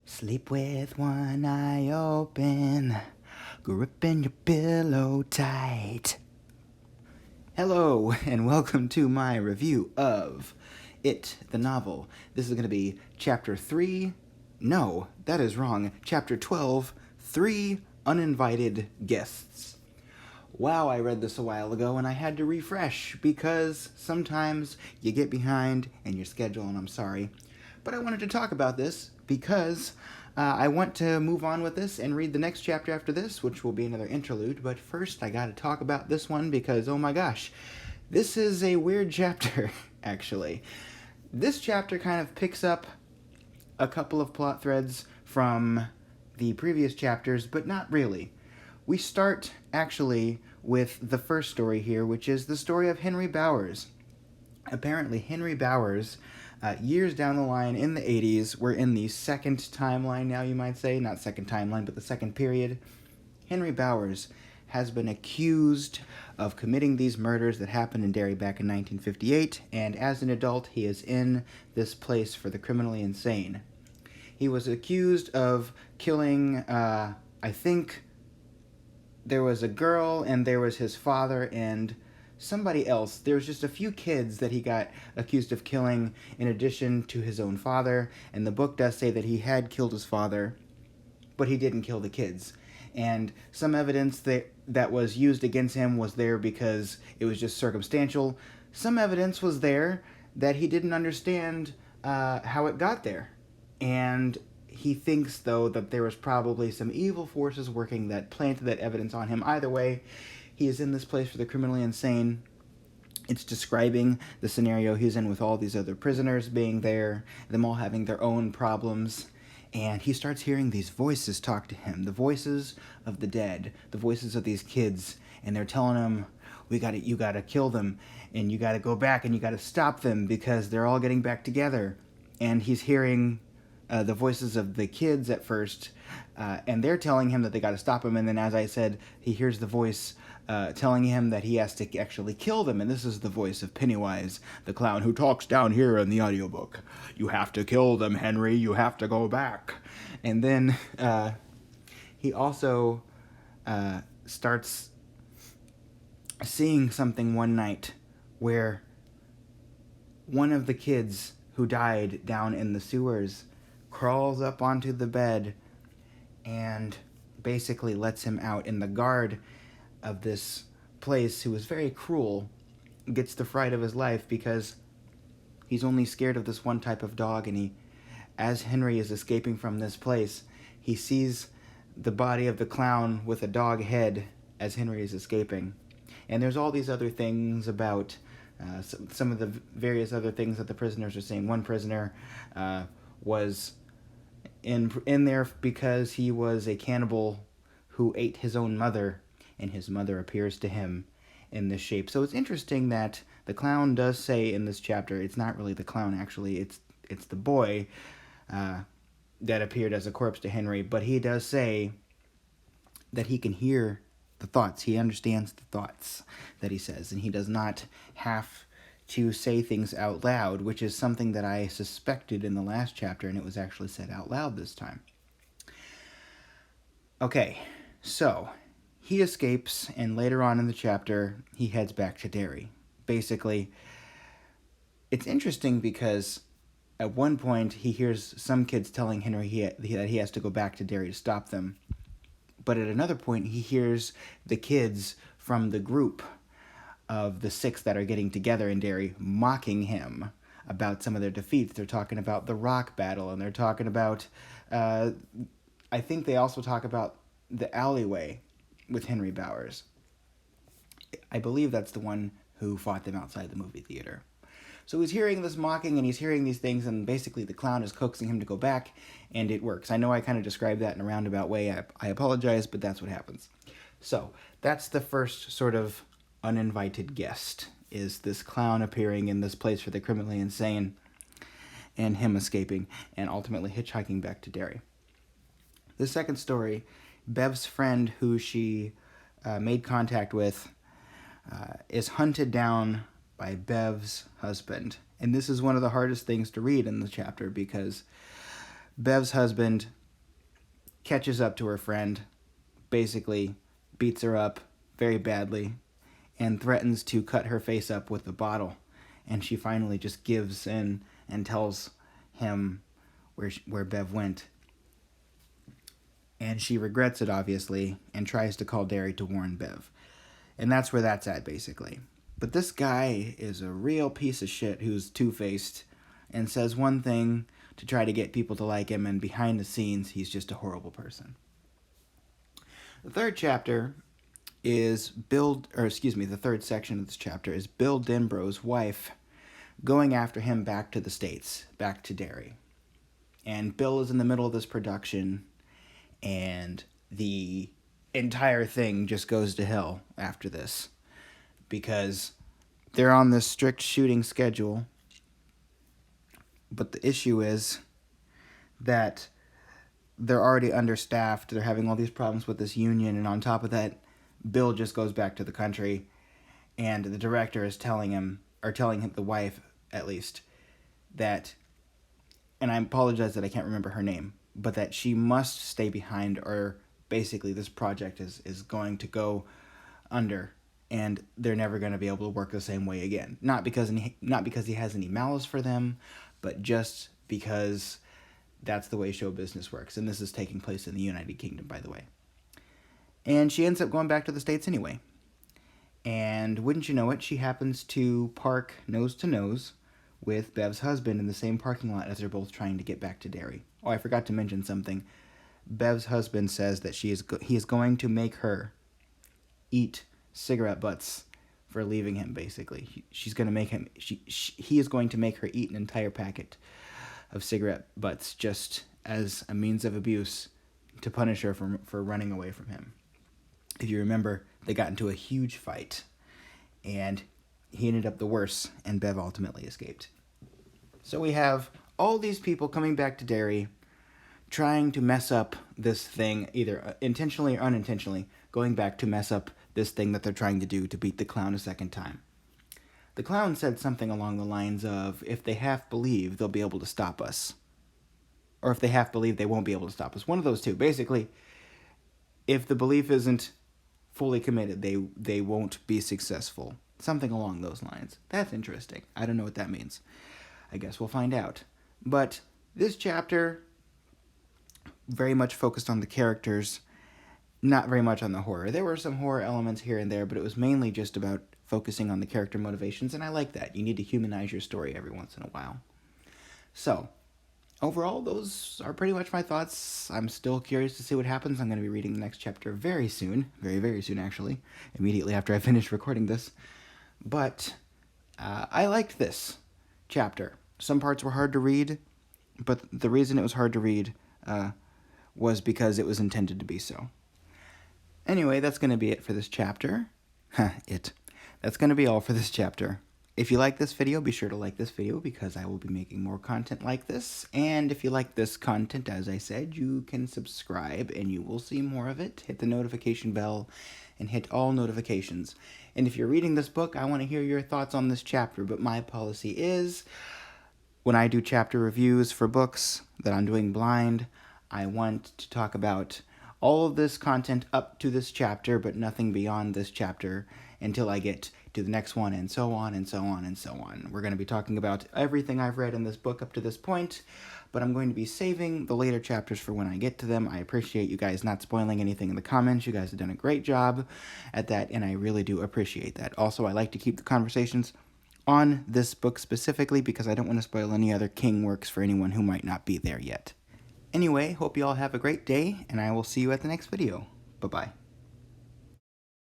Sleep with one eye open, gripping your pillow tight. Hello, and welcome to my review of It, the novel. This is going to be Chapter 3. No, that is wrong. Chapter 12, 3 Uninvited Guests. Wow, I read this a while ago and I had to refresh because sometimes you get behind in your schedule and I'm sorry. But I wanted to talk about this because I want to move on with this and read the next chapter after this, which will be another interlude. But first, I got to talk about this one because, oh my gosh, this is a weird chapter, actually. This chapter kind of picks up a couple of plot threads from the previous chapters, but not really. We start, actually, with the first story here, which is the story of Henry Bowers. Apparently, Henry Bowers, years down the line in the 80s, we're in the second timeline now, you might say. Not second timeline, but the second period. Henry Bowers has been accused of committing these murders that happened in Derry back in 1958, and as an adult, he is in this place for the criminally insane. He was accused of killing, I think there was a girl, and there was his father, and somebody else. There was just a few kids that he got accused of killing in addition to his own father, and the book does say that he had killed his father, but he didn't kill the kids. And some evidence that was used against him was there because it was just circumstantial. Some evidence was there that he didn't understand how it got there. And he thinks, though, that there was probably some evil forces working that planted that evidence on him. Either way, he is in this place for the criminally insane. It's describing the scenario he's in with all these other prisoners being there, them all having their own problems. And he starts hearing these voices talk to him, the voices of the dead, the voices of these kids. And they're telling him, you gotta kill them, and you gotta go back, and you gotta stop them because they're all getting back together. And he's hearing the voices of the kids at first, and they're telling him that they got to stop him. And then, as I said, he hears the voice telling him that he has to actually kill them. And this is the voice of Pennywise, the clown who talks down here in the audiobook. You have to kill them, Henry. You have to go back. And then he also starts seeing something one night where one of the kids who died down in the sewers crawls up onto the bed and basically lets him out. And the guard of this place, who is very cruel, gets the fright of his life because he's only scared of this one type of dog. And as Henry is escaping from this place, he sees the body of the clown with a dog head as Henry is escaping. And there's all these other things about some of the various other things that the prisoners are saying. One prisoner was in there because he was a cannibal who ate his own mother, and his mother appears to him in this shape. So it's interesting that the clown does say in this chapter, it's not really the clown actually, it's the boy that appeared as a corpse to Henry, but he does say that he can hear the thoughts. He understands the thoughts that he says, and he does not have to say things out loud, which is something that I suspected in the last chapter, and it was actually said out loud this time. Okay, so he escapes, and later on in the chapter, he heads back to Derry. Basically, it's interesting because at one point, he hears some kids telling Henry that he has to go back to Derry to stop them. But at another point, he hears the kids from the group of the 6 that are getting together in Derry mocking him about some of their defeats. They're talking about the rock battle, and they're talking about, I think they also talk about the alleyway with Henry Bowers. I believe that's the one who fought them outside the movie theater. So he's hearing this mocking, and he's hearing these things, and basically the clown is coaxing him to go back, and it works. I know I kind of described that in a roundabout way. I apologize, but that's what happens. So that's the first sort of uninvited guest, is this clown appearing in this place for the criminally insane, and him escaping, and ultimately hitchhiking back to Derry. The second story, Bev's friend, who she made contact with, is hunted down by Bev's husband. And this is one of the hardest things to read in the chapter because Bev's husband catches up to her friend, basically beats her up very badly, and threatens to cut her face up with a bottle. And she finally just gives in and tells him where Bev went. And she regrets it, obviously, and tries to call Derry to warn Bev. And that's where that's at, basically. But this guy is a real piece of shit who's two-faced and says one thing to try to get people to like him, and behind the scenes, he's just a horrible person. The third chapter is the third section of this chapter is Bill Denborough's wife going after him back to the States, back to Derry. And Bill is in the middle of this production, and the entire thing just goes to hell after this, because they're on this strict shooting schedule. But the issue is that they're already understaffed. They're having all these problems with this union, and on top of that, Bill just goes back to the country, and the director is telling him, the wife at least, that, and I apologize that I can't remember her name, but that she must stay behind, or basically this project is going to go under, and they're never going to be able to work the same way again. Not because he has any malice for them, but just because that's the way show business works. And this is taking place in the United Kingdom, by the way. And she ends up going back to the States anyway. And wouldn't you know it, she happens to park nose to nose with Bev's husband in the same parking lot as they're both trying to get back to Derry. Oh, I forgot to mention something. Bev's husband says that he is going to make her eat cigarette butts for leaving him, basically. He is going to make her eat an entire packet of cigarette butts just as a means of abuse to punish her for running away from him. If you remember, they got into a huge fight, and he ended up the worse, and Bev ultimately escaped. So we have all these people coming back to Derry, trying to mess up this thing, either intentionally or unintentionally, going back to mess up this thing that they're trying to do to beat the clown a second time. The clown said something along the lines of, if they half believe, they'll be able to stop us. Or if they half believe, they won't be able to stop us. One of those two. Basically, if the belief isn't fully committed, they won't be successful. Something along those lines. That's interesting. I don't know what that means. I guess we'll find out. But this chapter very much focused on the characters, not very much on the horror. There were some horror elements here and there, but it was mainly just about focusing on the character motivations, and I like that. You need to humanize your story every once in a while. So, overall, those are pretty much my thoughts. I'm still curious to see what happens. I'm going to be reading the next chapter very soon. Very, very soon, actually. Immediately after I finish recording this. But I liked this chapter. Some parts were hard to read, but the reason it was hard to read was because it was intended to be so. Anyway, that's going to be it for this chapter. That's going to be all for this chapter. If you like this video, be sure to like this video because I will be making more content like this. And if you like this content, as I said, you can subscribe and you will see more of it. Hit the notification bell and hit all notifications. And if you're reading this book, I want to hear your thoughts on this chapter. But my policy is, when I do chapter reviews for books that I'm doing blind, I want to talk about all of this content up to this chapter, but nothing beyond this chapter until I get to the next one, and so on, and so on, and so on. We're going to be talking about everything I've read in this book up to this point, but I'm going to be saving the later chapters for when I get to them. I appreciate you guys not spoiling anything in the comments. You guys have done a great job at that, and I really do appreciate that. Also, I like to keep the conversations on this book specifically because I don't want to spoil any other King works for anyone who might not be there yet. Anyway, hope you all have a great day, and I will see you at the next video. Bye-bye.